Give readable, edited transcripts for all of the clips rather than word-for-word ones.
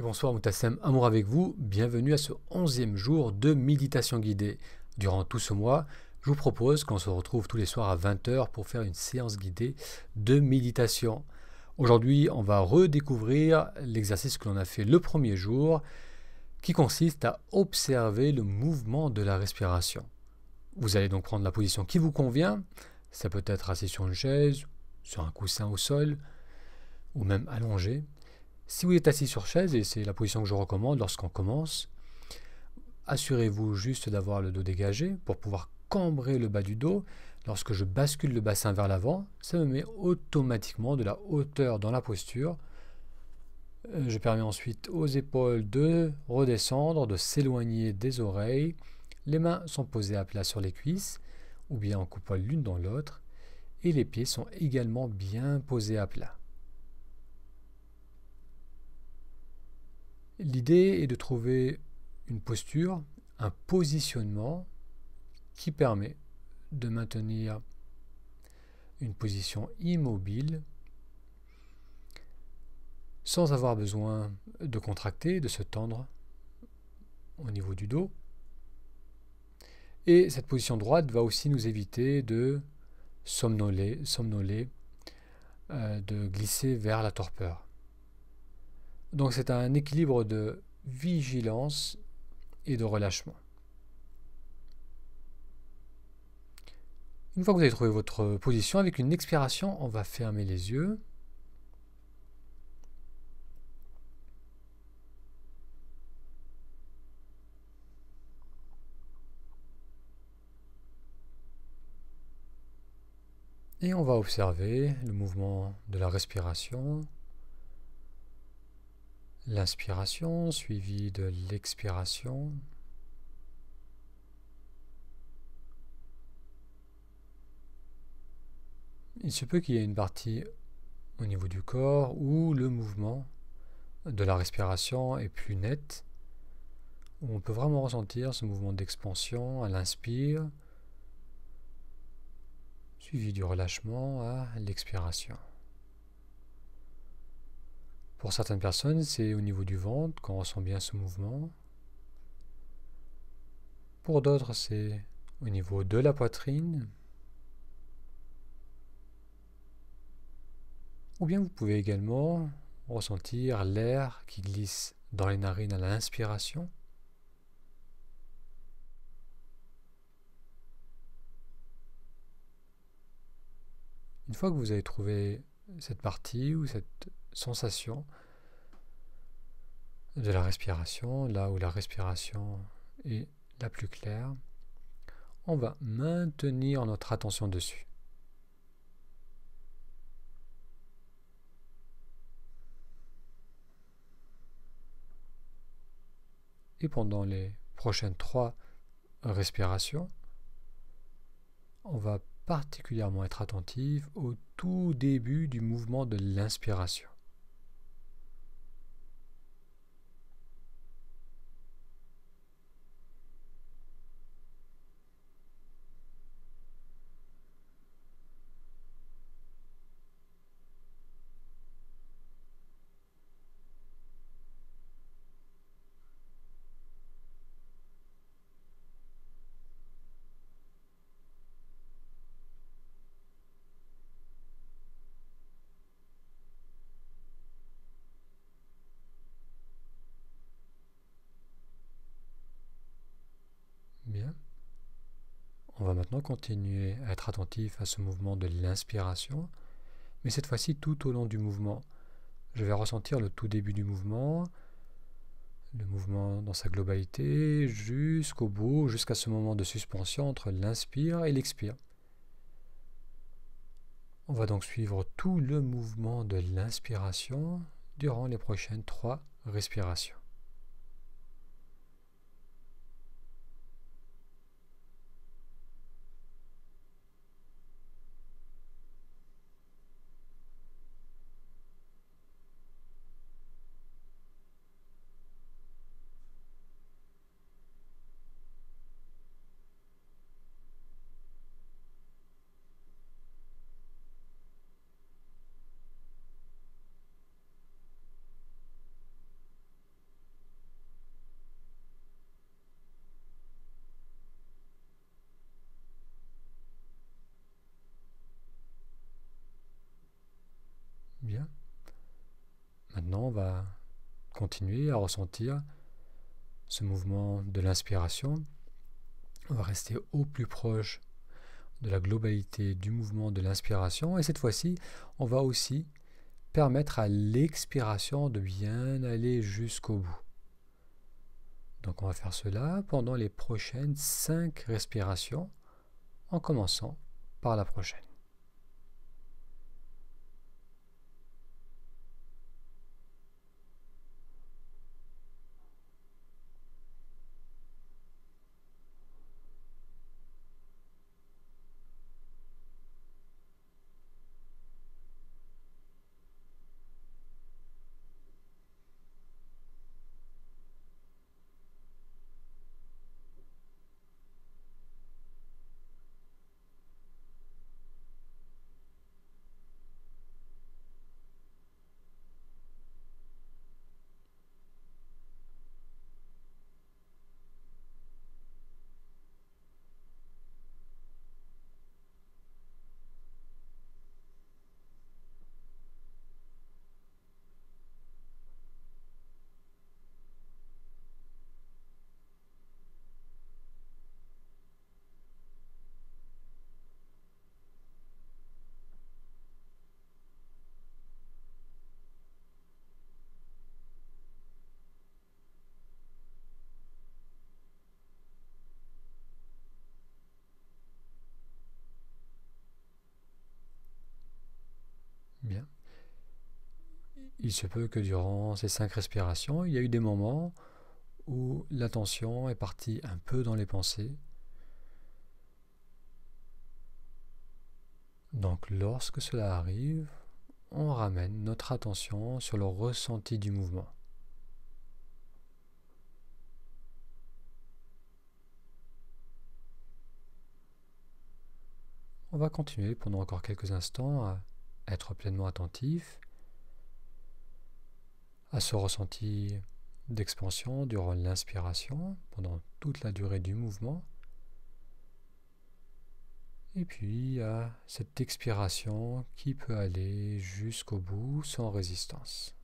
Et bonsoir Moutassem, amour avec vous, bienvenue à ce 11e jour de méditation guidée. Durant tout ce mois, je vous propose qu'on se retrouve tous les soirs à 20 h pour faire une séance guidée de méditation. Aujourd'hui, on va redécouvrir l'exercice que l'on a fait le premier jour, qui consiste à observer le mouvement de la respiration. Vous allez donc prendre la position qui vous convient, ça peut être assis sur une chaise, sur un coussin au sol, ou même allongé. Si vous êtes assis sur chaise, et c'est la position que je recommande lorsqu'on commence, assurez-vous juste d'avoir le dos dégagé pour pouvoir cambrer le bas du dos. Lorsque je bascule le bassin vers l'avant, ça me met automatiquement de la hauteur dans la posture. Je permets ensuite aux épaules de redescendre, de s'éloigner des oreilles. Les mains sont posées à plat sur les cuisses ou bien en coupole l'une dans l'autre. Et les pieds sont également bien posés à plat. L'idée est de trouver une posture, un positionnement qui permet de maintenir une position immobile sans avoir besoin de contracter, de se tendre au niveau du dos. Et cette position droite va aussi nous éviter de somnoler, de glisser vers la torpeur. Donc c'est un équilibre de vigilance et de relâchement. Une fois que vous avez trouvé votre position, avec une expiration, on va fermer les yeux. Et on va observer le mouvement de la respiration. L'inspiration suivie de l'expiration. Il se peut qu'il y ait une partie au niveau du corps où le mouvement de la respiration est plus net, où on peut vraiment ressentir ce mouvement d'expansion à l'inspire, suivi du relâchement à l'expiration. Pour certaines personnes, c'est au niveau du ventre qu'on ressent bien ce mouvement. Pour d'autres, c'est au niveau de la poitrine. Ou bien vous pouvez également ressentir l'air qui glisse dans les narines à l'inspiration. Une fois que vous avez trouvé cette partie ou cette sensation de la respiration, là où la respiration est la plus claire, on va maintenir notre attention dessus. Et pendant les prochaines 3 respirations, on va particulièrement être attentif au tout début du mouvement de l'inspiration. Bien. On va maintenant continuer à être attentif à ce mouvement de l'inspiration, mais cette fois-ci tout au long du mouvement. Je vais ressentir le tout début du mouvement, le mouvement dans sa globalité, jusqu'au bout, jusqu'à ce moment de suspension entre l'inspire et l'expire. On va donc suivre tout le mouvement de l'inspiration durant les prochaines 3 respirations. Maintenant, on va continuer à ressentir ce mouvement de l'inspiration. On va rester au plus proche de la globalité du mouvement de l'inspiration. Et cette fois-ci, on va aussi permettre à l'expiration de bien aller jusqu'au bout. Donc on va faire cela pendant les prochaines 5 respirations, en commençant par la prochaine. Bien. Il se peut que durant ces 5 respirations, il y a eu des moments où l'attention est partie un peu dans les pensées. Donc lorsque cela arrive, on ramène notre attention sur le ressenti du mouvement. On va continuer pendant encore quelques instants à être pleinement attentif à ce ressenti d'expansion durant l'inspiration, pendant toute la durée du mouvement, et puis à cette expiration qui peut aller jusqu'au bout sans résistance.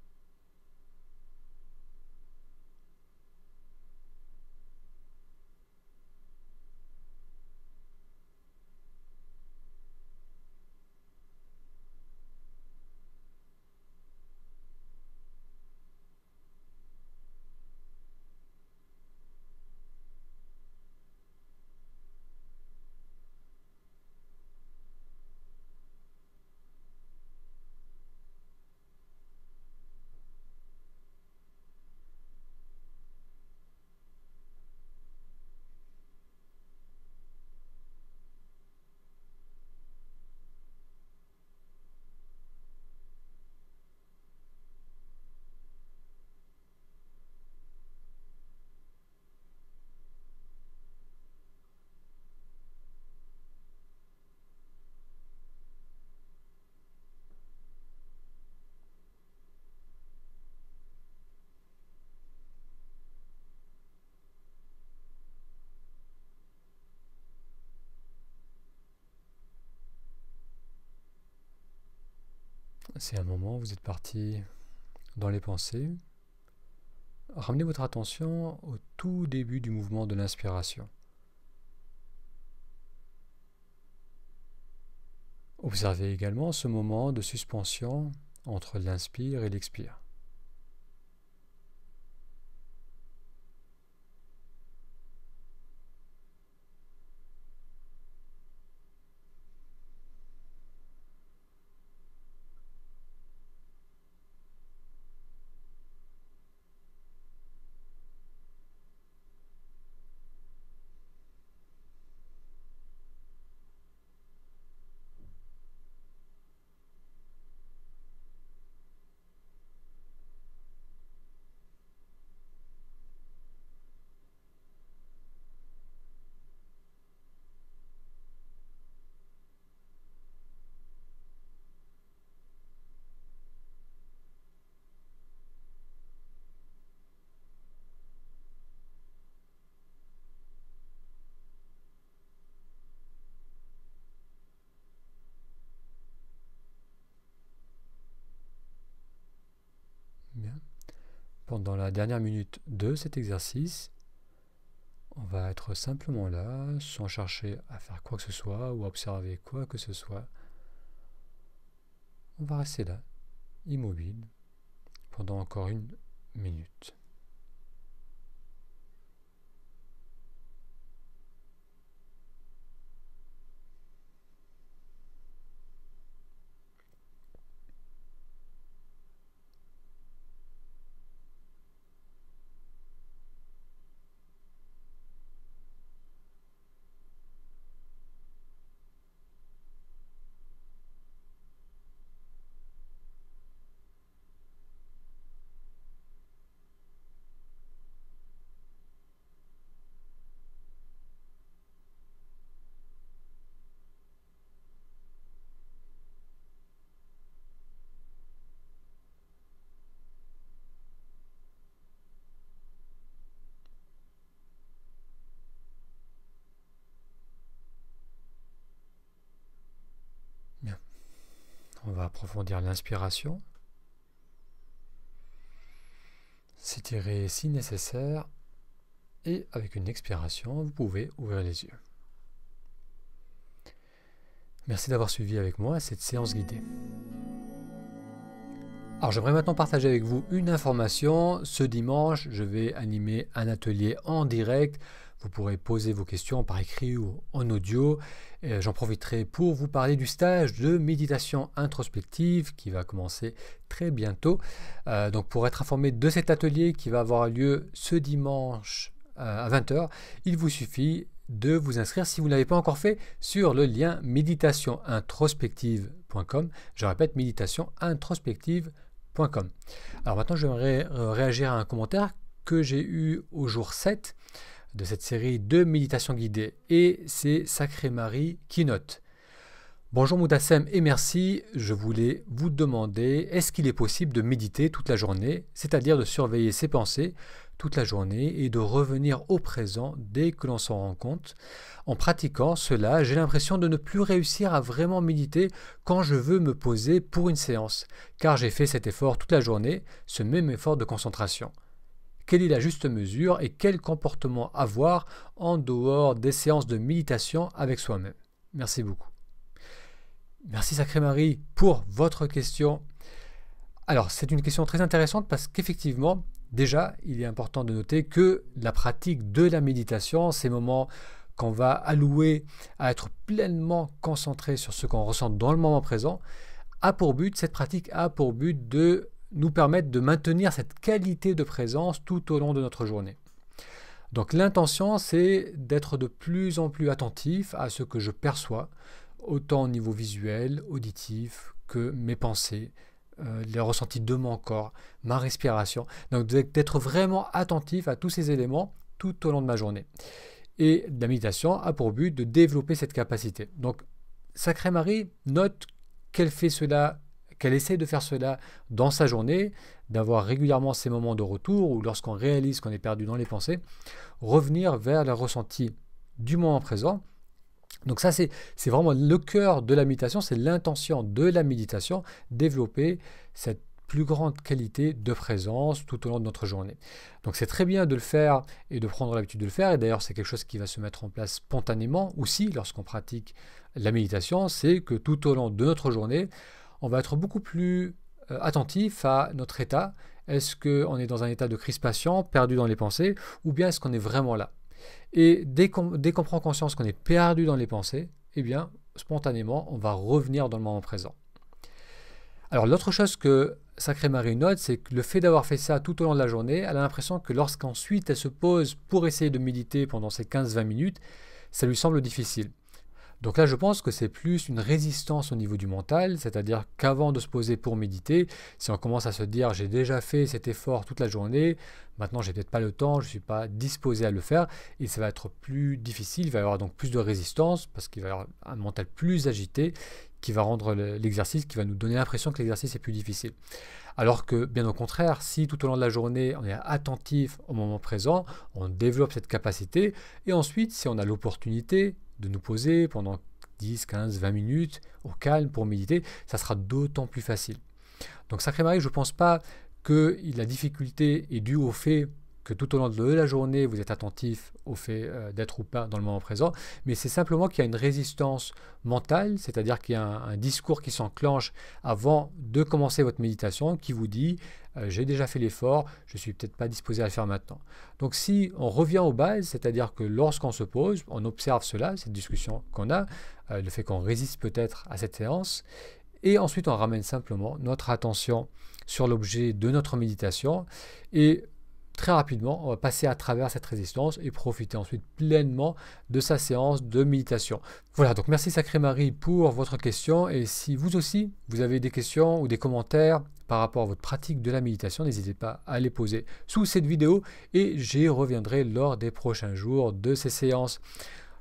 C'est un moment où vous êtes parti dans les pensées. Ramenez votre attention au tout début du mouvement de l'inspiration. Observez également ce moment de suspension entre l'inspire et l'expire. pendant la dernière minute de cet exercice. On va être simplement là, sans chercher à faire quoi que ce soit ou à observer quoi que ce soit. On va rester là, immobile, pendant encore 1 minute. Bien. On va approfondir l'inspiration. S'étirer si nécessaire. Et avec une expiration, vous pouvez ouvrir les yeux. Merci d'avoir suivi avec moi cette séance guidée. Alors j'aimerais maintenant partager avec vous une information. Ce dimanche, je vais animer un atelier en direct. Vous pourrez poser vos questions par écrit ou en audio. J'en profiterai pour vous parler du stage de méditation introspective qui va commencer très bientôt. Donc pour être informé de cet atelier qui va avoir lieu ce dimanche à 20h, il vous suffit de vous inscrire si vous ne l'avez pas encore fait sur le lien méditationintrospective.com. Je répète, méditationintrospective.com. Alors maintenant, j'aimerais réagir à un commentaire que j'ai eu au jour 7 de cette série de méditation guidée. Et c'est Sacré Marie qui note. Bonjour Moudassem et merci. Je voulais vous demander, est-ce qu'il est possible de méditer toute la journée, c'est-à-dire de surveiller ses pensées toute la journée et de revenir au présent dès que l'on s'en rend compte. En pratiquant cela, j'ai l'impression de ne plus réussir à vraiment méditer quand je veux me poser pour une séance, car j'ai fait cet effort toute la journée, ce même effort de concentration. Quelle est la juste mesure et quel comportement avoir en dehors des séances de méditation avec soi-même? Merci beaucoup. Merci Sacré Marie pour votre question. Alors, c'est une question très intéressante parce qu'effectivement, déjà, il est important de noter que la pratique de la méditation, ces moments qu'on va allouer à être pleinement concentré sur ce qu'on ressent dans le moment présent, cette pratique a pour but de nous permettre de maintenir cette qualité de présence tout au long de notre journée. Donc l'intention, c'est d'être de plus en plus attentif à ce que je perçois, autant au niveau visuel, auditif, que mes pensées, les ressentis de mon corps, ma respiration. Donc d'être vraiment attentif à tous ces éléments tout au long de ma journée. Et la méditation a pour but de développer cette capacité. Donc Sacré Marie note qu'elle fait cela, qu'elle essaie de faire cela dans sa journée, d'avoir régulièrement ces moments de retour ou lorsqu'on réalise qu'on est perdu dans les pensées, revenir vers le ressenti du moment présent. Donc ça, c'est vraiment le cœur de la méditation, c'est l'intention de la méditation, développer cette plus grande qualité de présence tout au long de notre journée. Donc c'est très bien de le faire et de prendre l'habitude de le faire, et d'ailleurs c'est quelque chose qui va se mettre en place spontanément aussi lorsqu'on pratique la méditation, c'est que tout au long de notre journée, on va être beaucoup plus attentif à notre état. Est-ce qu'on est dans un état de crispation, perdu dans les pensées, ou bien est-ce qu'on est vraiment là? Et dès qu'on prend conscience qu'on est perdu dans les pensées, eh bien, spontanément, on va revenir dans le moment présent. Alors, l'autre chose que Sacré Marie note, c'est que le fait d'avoir fait ça tout au long de la journée, elle a l'impression que lorsqu'ensuite elle se pose pour essayer de méditer pendant ces 15-20 minutes, ça lui semble difficile. Donc là, je pense que c'est plus une résistance au niveau du mental, c'est-à-dire qu'avant de se poser pour méditer, si on commence à se dire « j'ai déjà fait cet effort toute la journée, maintenant j'ai peut-être pas le temps, je ne suis pas disposé à le faire », et ça va être plus difficile, il va y avoir donc plus de résistance, parce qu'il va y avoir un mental plus agité, qui va rendre l'exercice, qui va nous donner l'impression que l'exercice est plus difficile. Alors que, bien au contraire, si tout au long de la journée, on est attentif au moment présent, on développe cette capacité, et ensuite, si on a l'opportunité de nous poser pendant 10, 15, 20 minutes au calme pour méditer, ça sera d'autant plus facile. Donc Sacré Marie, je ne pense pas que la difficulté est due au fait que tout au long de la journée, vous êtes attentif au fait d'être ou pas dans le moment présent, mais c'est simplement qu'il y a une résistance mentale, c'est-à-dire qu'il y a un discours qui s'enclenche avant de commencer votre méditation qui vous dit j'ai déjà fait l'effort, je ne suis peut-être pas disposé à le faire maintenant. Donc si on revient aux bases, c'est-à-dire que lorsqu'on se pose, on observe cela, cette discussion qu'on a, le fait qu'on résiste peut-être à cette séance, et ensuite on ramène simplement notre attention sur l'objet de notre méditation et très rapidement, on va passer à travers cette résistance et profiter ensuite pleinement de sa séance de méditation. Voilà, donc merci Sacrée Marie pour votre question. Et si vous aussi, vous avez des questions ou des commentaires par rapport à votre pratique de la méditation, n'hésitez pas à les poser sous cette vidéo et j'y reviendrai lors des prochains jours de ces séances.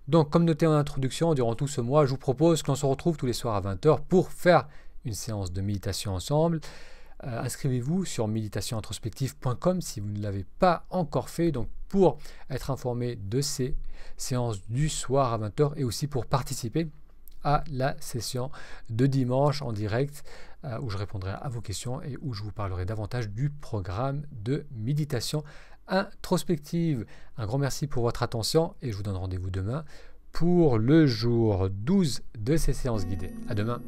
Donc, comme noté en introduction, durant tout ce mois, je vous propose qu'on se retrouve tous les soirs à 20 h pour faire une séance de méditation ensemble. Inscrivez-vous sur méditationintrospective.com si vous ne l'avez pas encore fait, donc pour être informé de ces séances du soir à 20 h et aussi pour participer à la session de dimanche en direct où je répondrai à vos questions et où je vous parlerai davantage du programme de méditation introspective. Un grand merci pour votre attention et je vous donne rendez-vous demain pour le jour 12 de ces séances guidées. À demain.